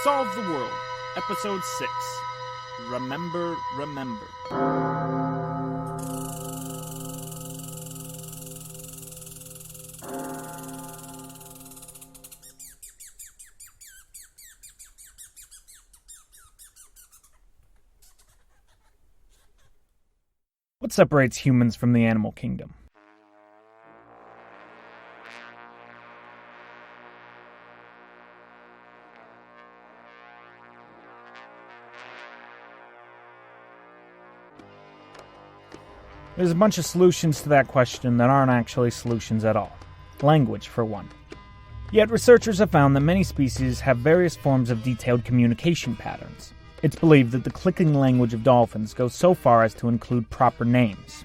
Solve the World, Episode 6. Remember, remember. What separates humans from the animal kingdom? There's a bunch of solutions to that question that aren't actually solutions at all. Language, for one. Yet researchers have found that many species have various forms of detailed communication patterns. It's believed that the clicking language of dolphins goes so far as to include proper names.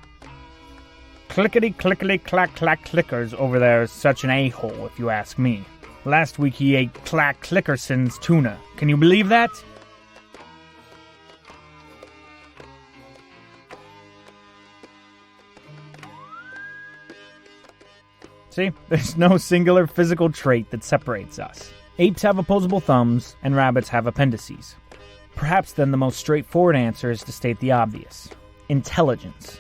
Clickety-clickety-clack-clack clickers over there is such an a-hole, if you ask me. Last week he ate Clack Clickerson's tuna. Can you believe that? See, there's no singular physical trait that separates us. Apes have opposable thumbs, and rabbits have appendices. Perhaps then the most straightforward answer is to state the obvious. Intelligence.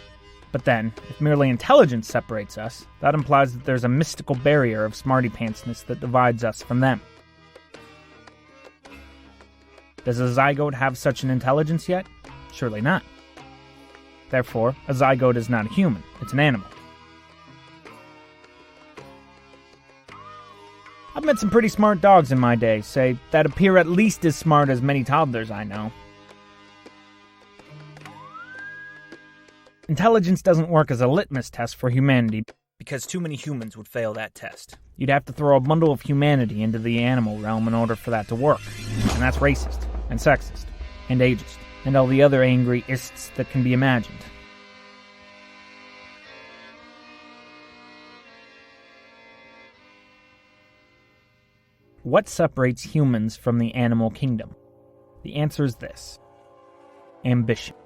But then, if merely intelligence separates us, that implies that there's a mystical barrier of smarty-pantsness that divides us from them. Does a zygote have such an intelligence yet? Surely not. Therefore, a zygote is not a human, it's an animal. I've met some pretty smart dogs in my day, say, that appear at least as smart as many toddlers I know. Intelligence doesn't work as a litmus test for humanity, because too many humans would fail that test. You'd have to throw a bundle of humanity into the animal realm in order for that to work. And that's racist, and sexist, and ageist, and all the other angry ists that can be imagined. What separates humans from the animal kingdom? The answer is this. Ambition.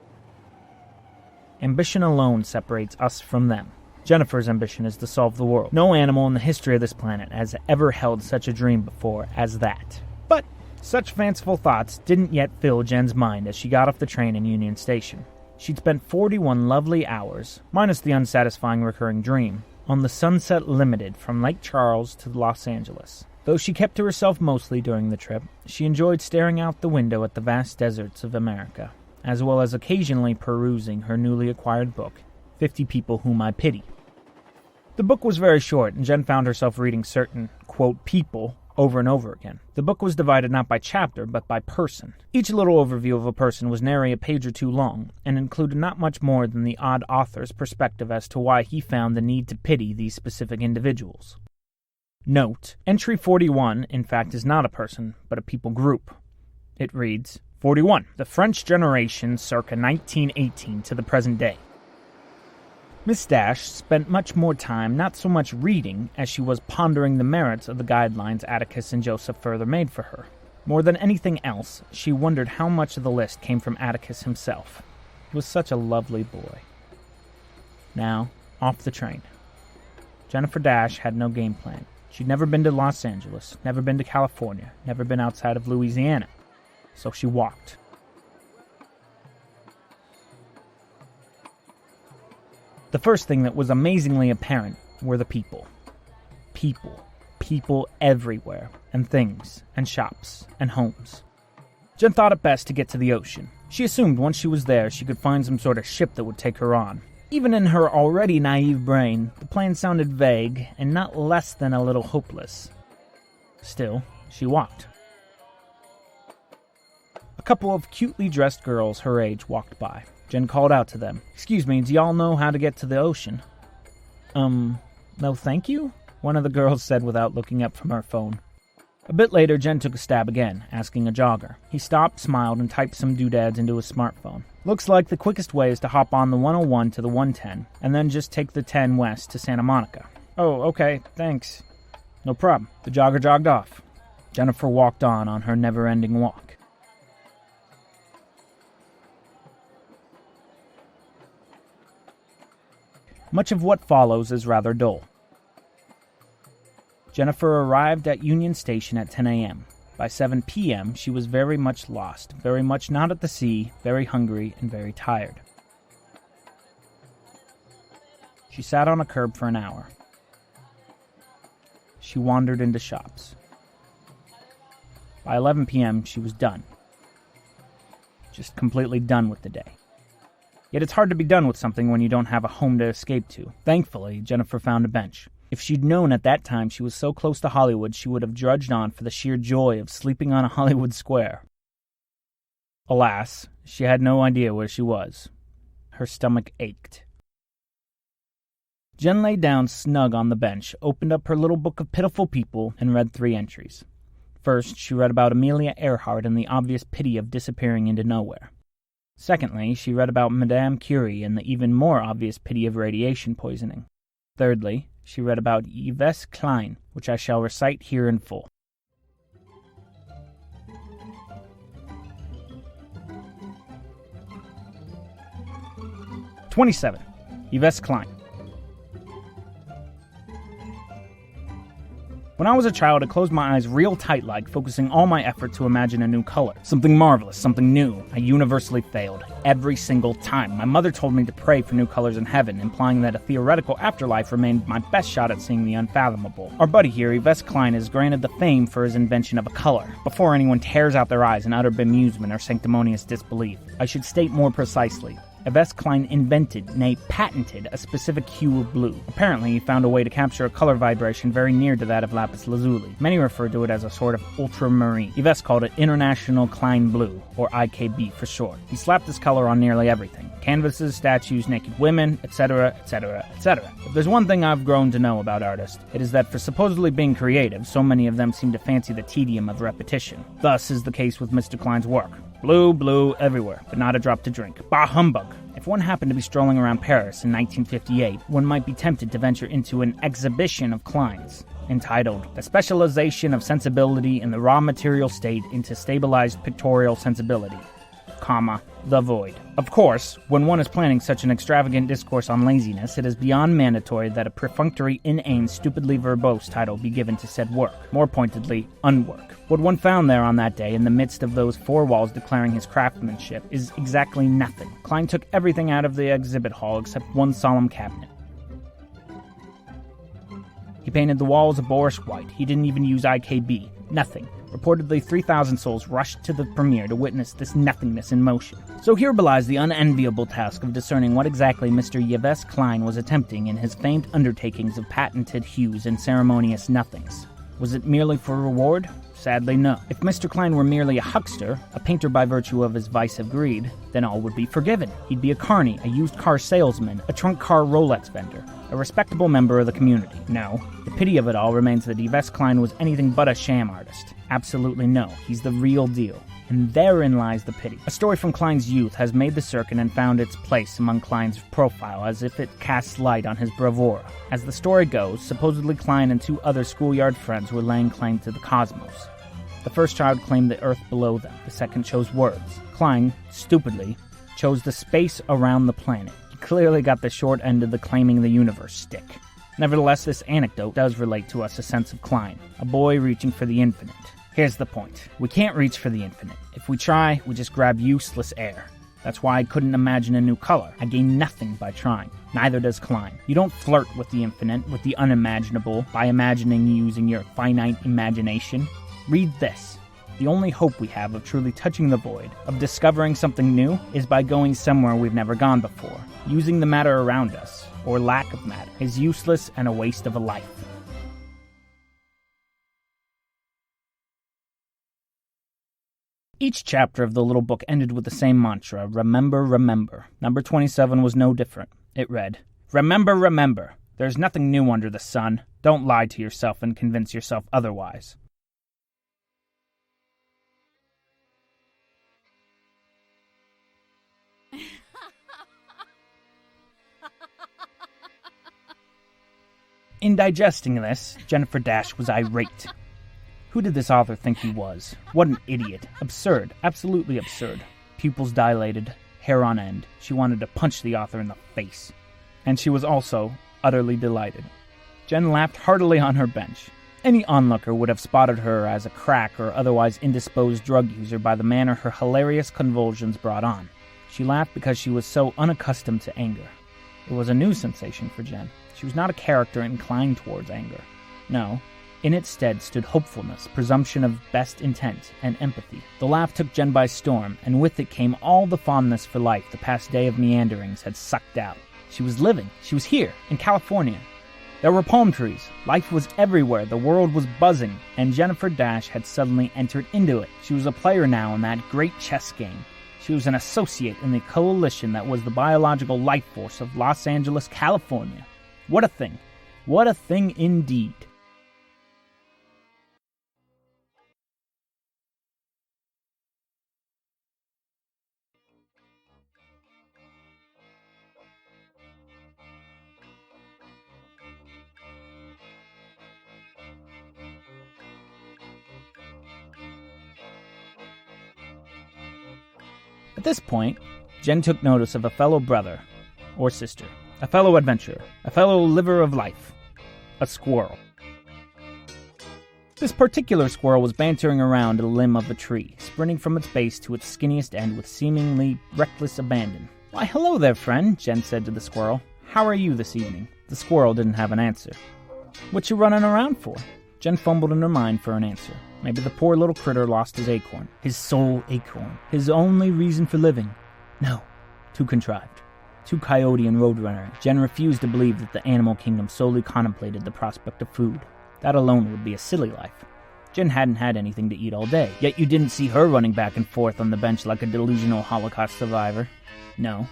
Ambition alone separates us from them. Jennifer's ambition is to solve the world. No animal in the history of this planet has ever held such a dream before as that. But such fanciful thoughts didn't yet fill Jen's mind as she got off the train in Union Station. She'd spent 41 lovely hours, minus the unsatisfying recurring dream, on the Sunset Limited from Lake Charles to Los Angeles. Though she kept to herself mostly during the trip, she enjoyed staring out the window at the vast deserts of America, as well as occasionally perusing her newly acquired book, 50 People Whom I Pity. The book was very short, and Jenn found herself reading certain, quote, people over and over again. The book was divided not by chapter, but by person. Each little overview of a person was nary a page or two long, and included not much more than the odd author's perspective as to why he found the need to pity these specific individuals. Note, entry 41, in fact, is not a person, but a people group. It reads, 41. The French generation circa 1918 to the present day. Miss Dash spent much more time not so much reading as she was pondering the merits of the guidelines Atticus and Joseph further made for her. More than anything else, she wondered how much of the list came from Atticus himself. He was such a lovely boy. Now, off the train. Jennifer Dash had no game plan. She'd never been to Los Angeles, never been to California, never been outside of Louisiana. So she walked. The first thing that was amazingly apparent were the people. People. People everywhere. And things. And shops. And homes. Jenn thought it best to get to the ocean. She assumed once she was there she could find some sort of ship that would take her on. Even in her already naive brain, the plan sounded vague and not less than a little hopeless. Still, she walked. A couple of cutely dressed girls her age walked by. Jenn called out to them. "Excuse me, do y'all know how to get to the ocean?" No thank you?" one of the girls said without looking up from her phone. A bit later, Jenn took a stab again, asking a jogger. He stopped, smiled, and typed some doodads into his smartphone. "Looks like the quickest way is to hop on the 101 to the 110, and then just take the 10 west to Santa Monica." "Oh, okay, thanks." "No problem." The jogger jogged off. Jennifer walked on her never-ending walk. Much of what follows is rather dull. Jennifer arrived at Union Station at 10 a.m. By 7 p.m., she was very much lost, very much not at the sea, very hungry, and very tired. She sat on a curb for an hour. She wandered into shops. By 11 p.m., she was done. Just completely done with the day. Yet it's hard to be done with something when you don't have a home to escape to. Thankfully, Jennifer found a bench. If she'd known at that time she was so close to Hollywood, she would have drudged on for the sheer joy of sleeping on a Hollywood square. Alas, she had no idea where she was. Her stomach ached. Jenn lay down snug on the bench, opened up her little book of pitiful people, and read 3 entries. First, she read about Amelia Earhart and the obvious pity of disappearing into nowhere. Secondly, she read about Madame Curie and the even more obvious pity of radiation poisoning. Thirdly, she read about Yves Klein, which I shall recite here in full. "27. Yves Klein. When I was a child, I closed my eyes real tight-like, focusing all my effort to imagine a new color. Something marvelous, something new. I universally failed. Every single time. My mother told me to pray for new colors in heaven, implying that a theoretical afterlife remained my best shot at seeing the unfathomable. Our buddy here, Yves Klein, is granted the fame for his invention of a color. Before anyone tears out their eyes in utter bemusement or sanctimonious disbelief, I should state more precisely. Yves Klein invented, nay patented, a specific hue of blue. Apparently, he found a way to capture a color vibration very near to that of lapis lazuli. Many refer to it as a sort of ultramarine. Yves called it International Klein Blue, or IKB for short. He slapped this color on nearly everything. Canvases, statues, naked women, etc., etc., etc. If there's one thing I've grown to know about artists, it is that for supposedly being creative, so many of them seem to fancy the tedium of repetition. Thus is the case with Mr. Klein's work. Blue, blue, everywhere, but not a drop to drink. Bah humbug! If one happened to be strolling around Paris in 1958, one might be tempted to venture into an exhibition of Klein's, entitled The Specialization of Sensibility in the Raw Material State into Stabilized Pictorial Sensibility, The Void. Of course, when one is planning such an extravagant discourse on laziness, it is beyond mandatory that a perfunctory, inane, stupidly verbose title be given to said work. More pointedly, unwork. What one found there on that day, in the midst of those 4 walls declaring his craftsmanship, is exactly nothing. Klein took everything out of the exhibit hall except one solemn cabinet. He painted the walls a Boris white. He didn't even use IKB. Nothing. Reportedly, 3,000 souls rushed to the premiere to witness this nothingness in motion. So here belies the unenviable task of discerning what exactly Mr. Yves Klein was attempting in his famed undertakings of patented hues and ceremonious nothings. Was it merely for reward? Sadly, no. If Mr. Klein were merely a huckster, a painter by virtue of his vice of greed, then all would be forgiven. He'd be a carny, a used car salesman, a trunk car Rolex vendor, a respectable member of the community. No. The pity of it all remains that Yves Klein was anything but a sham artist. Absolutely no. He's the real deal. And therein lies the pity. A story from Klein's youth has made the circuit and found its place among Klein's profile as if it casts light on his bravura. As the story goes, supposedly Klein and 2 other schoolyard friends were laying claim to the cosmos. The first child claimed the earth below them. The second chose words. Klein, stupidly, chose the space around the planet. He clearly got the short end of the claiming the universe stick. Nevertheless, this anecdote does relate to us a sense of Klein, a boy reaching for the infinite. Here's the point. We can't reach for the infinite. If we try, we just grab useless air. That's why I couldn't imagine a new color. I gain nothing by trying. Neither does Klein. You don't flirt with the infinite, with the unimaginable, by imagining using your finite imagination. Read this. The only hope we have of truly touching the void, of discovering something new, is by going somewhere we've never gone before. Using the matter around us, or lack of matter, is useless and a waste of a life. Each chapter of the little book ended with the same mantra, remember, remember. Number 27 was no different. It read, remember, remember. There's nothing new under the sun. Don't lie to yourself and convince yourself otherwise. In digesting this, Jennifer Dash was irate. Who did this author think he was? What an idiot. Absurd. Absolutely absurd. Pupils dilated, hair on end. She wanted to punch the author in the face. And she was also utterly delighted. Jenn laughed heartily on her bench. Any onlooker would have spotted her as a crack or otherwise indisposed drug user by the manner her hilarious convulsions brought on. She laughed because she was so unaccustomed to anger. It was a new sensation for Jenn. She was not a character inclined towards anger. No, in its stead stood hopefulness, presumption of best intent, and empathy. The laugh took Jenn by storm, and with it came all the fondness for life the past day of meanderings had sucked out. She was living. She was here, in California. There were palm trees. Life was everywhere. The world was buzzing, and Jennifer Dash had suddenly entered into it. She was a player now in that great chess game. She was an associate in the coalition that was the biological life force of Los Angeles, California. What a thing. What a thing indeed. At this point, Jenn took notice of a fellow brother, or sister, a fellow adventurer, a fellow liver of life, a squirrel. This particular squirrel was bantering around a limb of a tree, sprinting from its base to its skinniest end with seemingly reckless abandon. "Why, hello there, friend," Jenn said to the squirrel. "How are you this evening?" The squirrel didn't have an answer. "What you running around for?" Jenn fumbled in her mind for an answer. Maybe the poor little critter lost his acorn. His sole acorn. His only reason for living. No. Too contrived. Too coyote and roadrunner. Jenn refused to believe that the animal kingdom solely contemplated the prospect of food. That alone would be a silly life. Jenn hadn't had anything to eat all day, yet you didn't see her running back and forth on the bench like a delusional Holocaust survivor. No.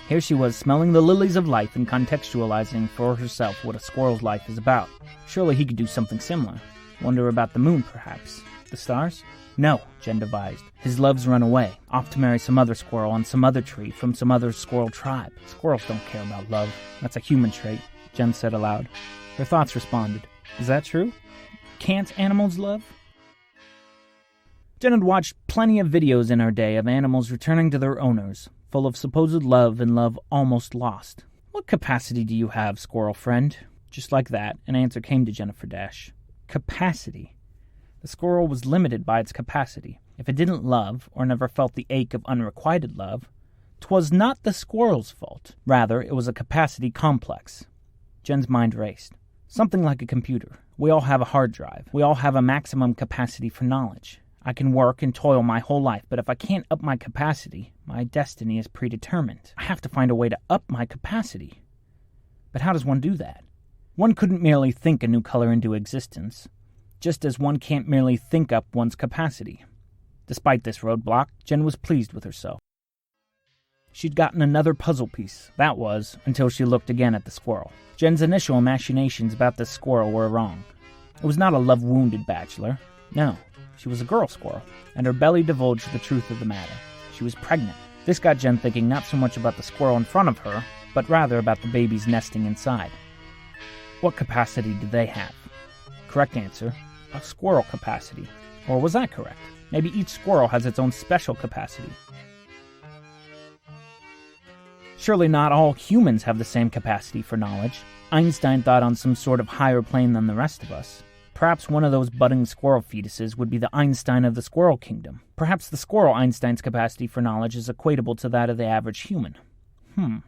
Here she was, smelling the lilies of life and contextualizing for herself what a squirrel's life is about. Surely he could do something similar. Wonder about the moon, perhaps. The stars? No, Jenn devised. His love's run away, off to marry some other squirrel on some other tree from some other squirrel tribe. Squirrels don't care about love. That's a human trait, Jenn said aloud. Her thoughts responded. Is that true? Can't animals love? Jenn had watched plenty of videos in her day of animals returning to their owners, full of supposed love and love almost lost. What capacity do you have, squirrel friend? Just like that, an answer came to Jennifer Dash. Capacity. The squirrel was limited by its capacity. If it didn't love, or never felt the ache of unrequited love, 'twas not the squirrel's fault. Rather, it was a capacity complex. Jenn's mind raced. Something like a computer. We all have a hard drive. We all have a maximum capacity for knowledge. I can work and toil my whole life, but if I can't up my capacity, my destiny is predetermined. I have to find a way to up my capacity. But how does one do that? One couldn't merely think a new color into existence, just as one can't merely think up one's capacity. Despite this roadblock, Jenn was pleased with herself. She'd gotten another puzzle piece, that was, until she looked again at the squirrel. Jenn's initial imaginations about this squirrel were wrong. It was not a love-wounded bachelor. No, she was a girl squirrel, and her belly divulged the truth of the matter. She was pregnant. This got Jenn thinking not so much about the squirrel in front of her, but rather about the babies nesting inside. What capacity did they have? Correct answer, a squirrel capacity. Or was that correct? Maybe each squirrel has its own special capacity. Surely not all humans have the same capacity for knowledge. Einstein thought on some sort of higher plane than the rest of us. Perhaps one of those budding squirrel fetuses would be the Einstein of the squirrel kingdom. Perhaps the squirrel Einstein's capacity for knowledge is equatable to that of the average human.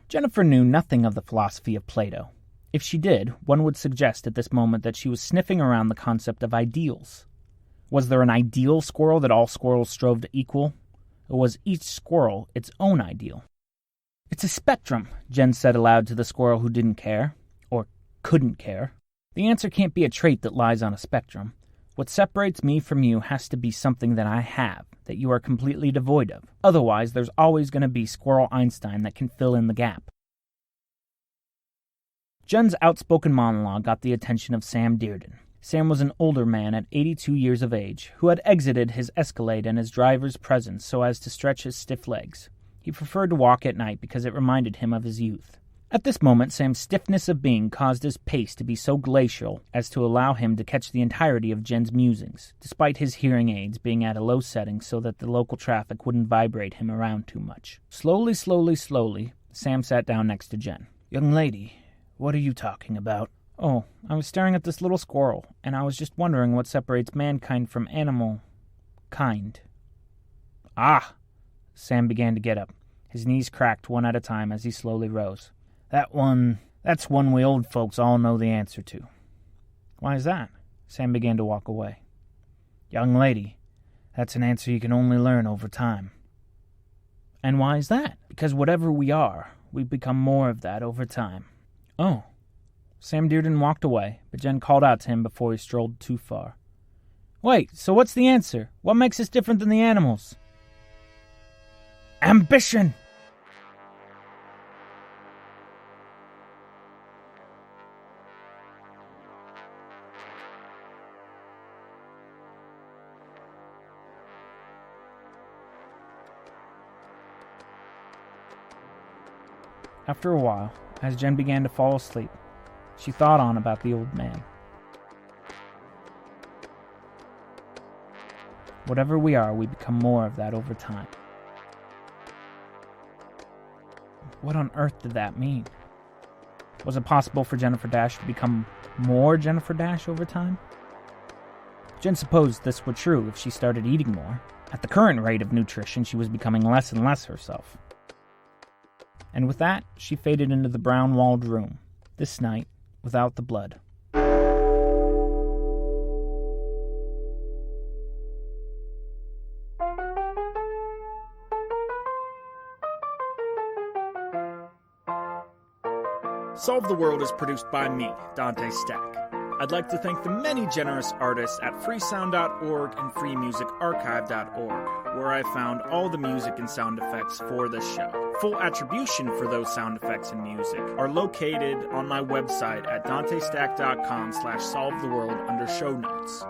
Jennifer knew nothing of the philosophy of Plato. If she did, one would suggest at this moment that she was sniffing around the concept of ideals. Was there an ideal squirrel that all squirrels strove to equal? Or was each squirrel its own ideal? It's a spectrum, Jenn said aloud to the squirrel who didn't care, or couldn't care. The answer can't be a trait that lies on a spectrum. What separates me from you has to be something that I have, that you are completely devoid of. Otherwise, there's always going to be Squirrel Einstein that can fill in the gap. Jenn's outspoken monologue got the attention of Sam Dearden. Sam was an older man at 82 years of age, who had exited his Escalade and his driver's presence so as to stretch his stiff legs. He preferred to walk at night because it reminded him of his youth. At this moment, Sam's stiffness of being caused his pace to be so glacial as to allow him to catch the entirety of Jenn's musings, despite his hearing aids being at a low setting so that the local traffic wouldn't vibrate him around too much. Slowly, Sam sat down next to Jenn. "Young lady, what are you talking about?" Oh, I was staring at this little squirrel, and I was just wondering what separates mankind from animal kind. Ah! Sam began to get up. His knees cracked one at a time as he slowly rose. That's one we old folks all know the answer to. Why is that? Sam began to walk away. Young lady, that's an answer you can only learn over time. And why is that? Because whatever we are, we become more of that over time. Oh. Sam Dearden walked away, but Jenn called out to him before he strolled too far. Wait, so what's the answer? What makes us different than the animals? Ambition! After a while, as Jenn began to fall asleep, she thought on about the old man. Whatever we are, we become more of that over time. What on earth did that mean? Was it possible for Jennifer Dash to become more Jennifer Dash over time? Jenn supposed this were true if she started eating more. At the current rate of nutrition, she was becoming less and less herself. And with that, she faded into the brown-walled room, this night, without the blood. Solve the World is produced by me, Dante Stack. I'd like to thank the many generous artists at freesound.org and freemusicarchive.org, where I found all the music and sound effects for this show. Full attribution for those sound effects and music are located on my website at dantestack.com/solvetheworld under show notes.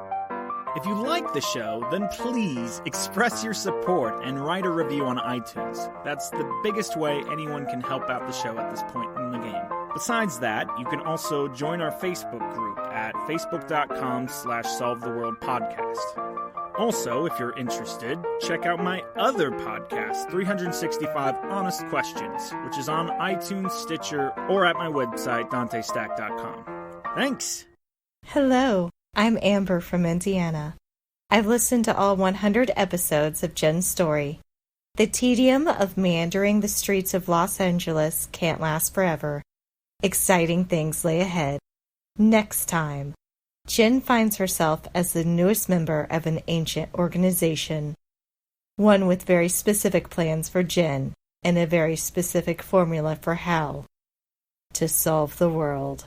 If you like the show, then please express your support and write a review on iTunes. That's the biggest way anyone can help out the show at this point in the game. Besides that, you can also join our Facebook group at facebook.com/solvetheworldpodcast. Also, if you're interested, check out my other podcast, 365 Honest Questions, which is on iTunes, Stitcher, or at my website, dantestack.com. Thanks! Hello, I'm Amber from Indiana. I've listened to all 100 episodes of Jenn's story. The tedium of meandering the streets of Los Angeles can't last forever. Exciting things lay ahead. Next time, Jenn finds herself as the newest member of an ancient organization. One with very specific plans for Jenn and a very specific formula for how to solve the world.